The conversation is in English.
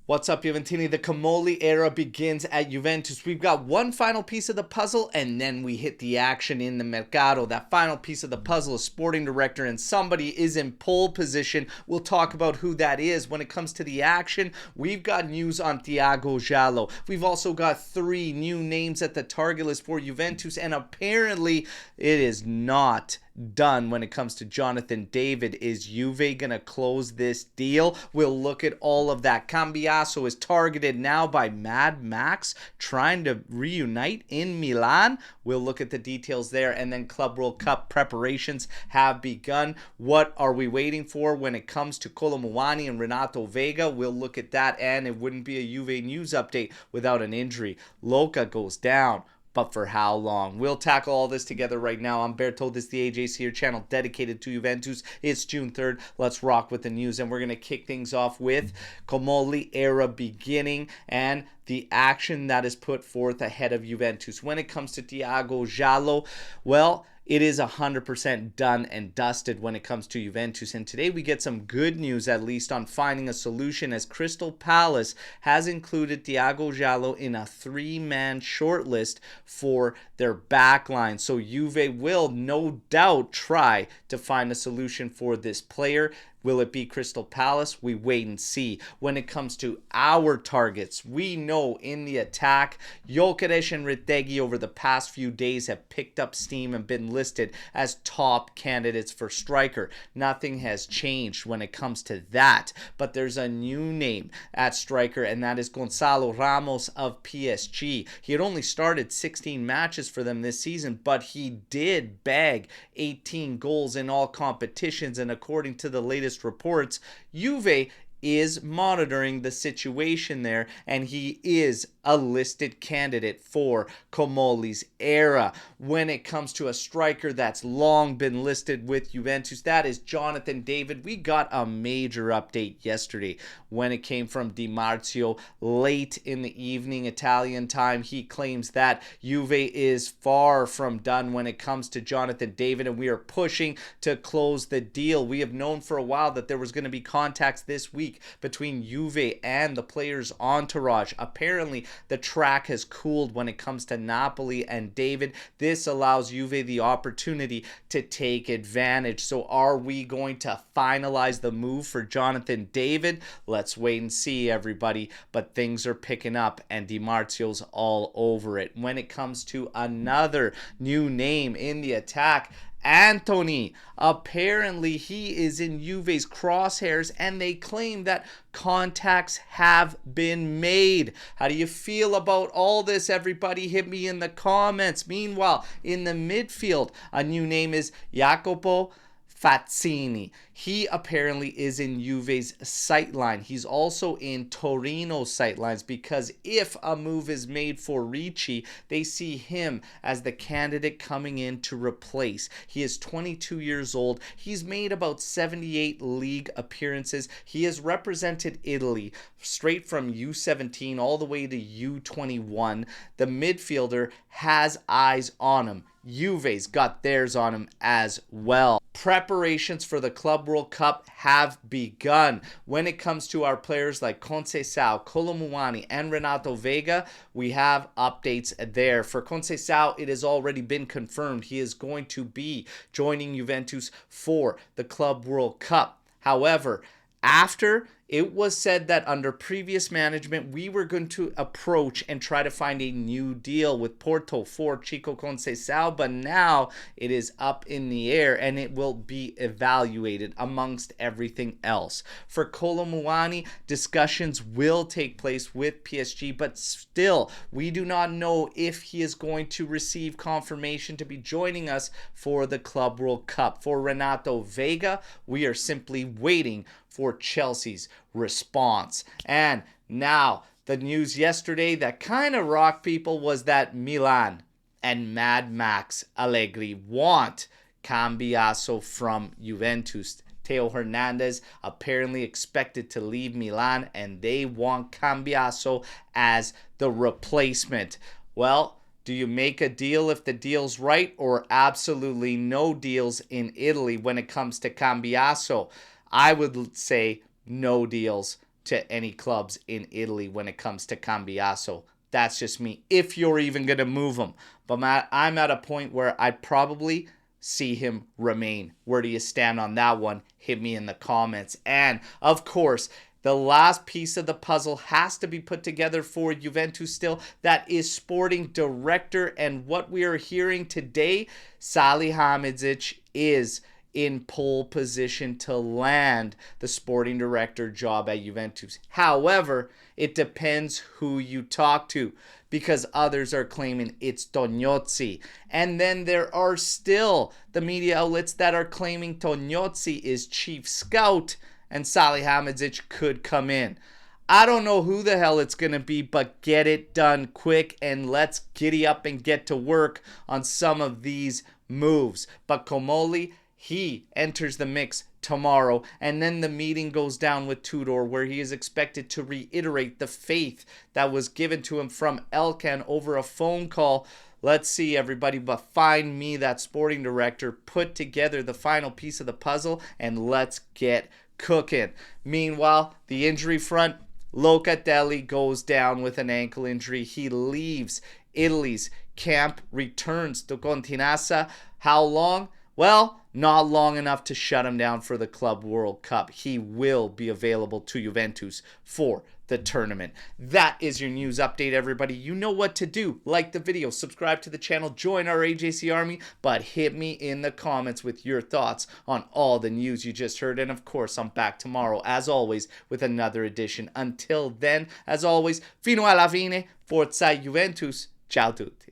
What's up, Juventini? The Comoli era begins at Juventus. We've got one final piece of the puzzle, and then we hit the action in the mercato. That final piece of the puzzle is sporting director, and somebody is in pole position. We'll talk about who that is. When it comes to the action, we've got news on Thiago Jalo. We've also got 3 new names at the target list for Juventus, and apparently it is not done when it comes to Jonathan David. Is Juve gonna close this deal? We'll look at all of that. Kambiaso is targeted now by Mad Max, trying to reunite in Milan. We'll look at the details there. And then Club World Cup preparations have begun. What are we waiting for when it comes to Kolo Muani and Renato Vega? We'll look at that, and it wouldn't be a Juve news update without an injury. Loca goes down. But for how long? We'll tackle all this together right now. I'm Berto, this is the AJ's here channel dedicated to Juventus. It's June 3rd. Let's rock with the news. And we're going to kick things off with Comoli era beginning and the action that is put forth ahead of Juventus. When it comes to Thiago Jalo, well, it is 100% done and dusted when it comes to Juventus. And today we get some good news, at least, on finding a solution, as Crystal Palace has included Thiago Jalo in a 3-man shortlist for their backline. So Juve will no doubt try to find a solution for this player. Will it be Crystal Palace? We wait and see. When it comes to our targets, we know in the attack, Gyökeres and Retegui over the past few days have picked up steam and been listed as top candidates for striker. Nothing has changed when it comes to that. But there's a new name at striker, and that is Gonzalo Ramos of PSG. He had only started 16 matches for them this season, but he did bag 18 goals in all competitions, and according to the latest reports, Juve is monitoring the situation there, and he is a listed candidate for Comoli's era. When it comes to a striker that's long been listed with Juventus, that is Jonathan David. We got a major update yesterday when it came from Di Marzio late in the evening Italian time. He claims that Juve is far from done when it comes to Jonathan David, and we are pushing to close the deal. We have known for a while that there was going to be contacts this week between Juve and the player's entourage. Apparently, the track has cooled when it comes to Napoli and David. This allows Juve the opportunity to take advantage. So are we going to finalize the move for Jonathan David? Let's wait and see, everybody. But things are picking up, and Di Marzio's all over it. When it comes to another new name in the attack, Anthony. Apparently he is in Juve's crosshairs, and they claim that contacts have been made. How do you feel about all this, everybody? Hit me in the comments. Meanwhile, in the midfield, a new name is Jacopo Fazzini. He apparently is in Juve's sightline. He's also in Torino's sightlines, because if a move is made for Ricci, they see him as the candidate coming in to replace. He is 22 years old. He's made about 78 league appearances. He has represented Italy straight from U17 all the way to U21. The midfielder has eyes on him. Juve's got theirs on him as well. Preparations for the Club World Cup have begun. When it comes to our players like Conceição, Kolo Muani, and Renato Vega, we have updates there. For Conceição, it has already been confirmed he is going to be joining Juventus for the Club World Cup. However, after it was said that under previous management, we were going to approach and try to find a new deal with Porto for Chico Conceição, but now it is up in the air, and it will be evaluated amongst everything else. For Kolo Muani, discussions will take place with PSG, but still, we do not know if he is going to receive confirmation to be joining us for the Club World Cup. For Renato Vega, we are simply waiting for Chelsea's response. And now, the news yesterday that kind of rocked people was that Milan and Mad Max Allegri want Kambiaso from Juventus. Theo Hernandez apparently expected to leave Milan, and they want Kambiaso as the replacement. Well, do you make a deal if the deal's right, or absolutely no deals in Italy when it comes to Kambiaso? I would say no deals. to any clubs in Italy when it comes to Kambiaso. That's just me, if you're even going to move him. But I'm at a point where I'd probably see him remain. Where do you stand on that one? Hit me in the comments. And, of course, the last piece of the puzzle has to be put together for Juventus still. That is sporting director. And what we are hearing today, Salihamidzic is in pole position to land the sporting director job at Juventus. However, it depends who you talk to, because others are claiming it's Tognozzi. And then there are still the media outlets that are claiming Tognozzi is chief scout and Salihamidzic could come in. I don't know who the hell it's going to be, but get it done quick and let's giddy up and get to work on some of these moves. But Comoli, he enters the mix tomorrow, and then the meeting goes down with Tudor, where he is expected to reiterate the faith that was given to him from Elkan over a phone call. Let's see, everybody, but find me that sporting director, put together the final piece of the puzzle, and let's get cooking. Meanwhile, the injury front, Locatelli goes down with an ankle injury. He leaves Italy's camp, returns to Continassa. How long? Well, not long enough to shut him down for the Club World Cup. He will be available to Juventus for the tournament. That is your news update, everybody. You know what to do. Like the video, subscribe to the channel, join our AJC Army, but hit me in the comments with your thoughts on all the news you just heard. And of course, I'm back tomorrow, as always, with another edition. Until then, as always, fino alla fine, forza Juventus. Ciao tutti.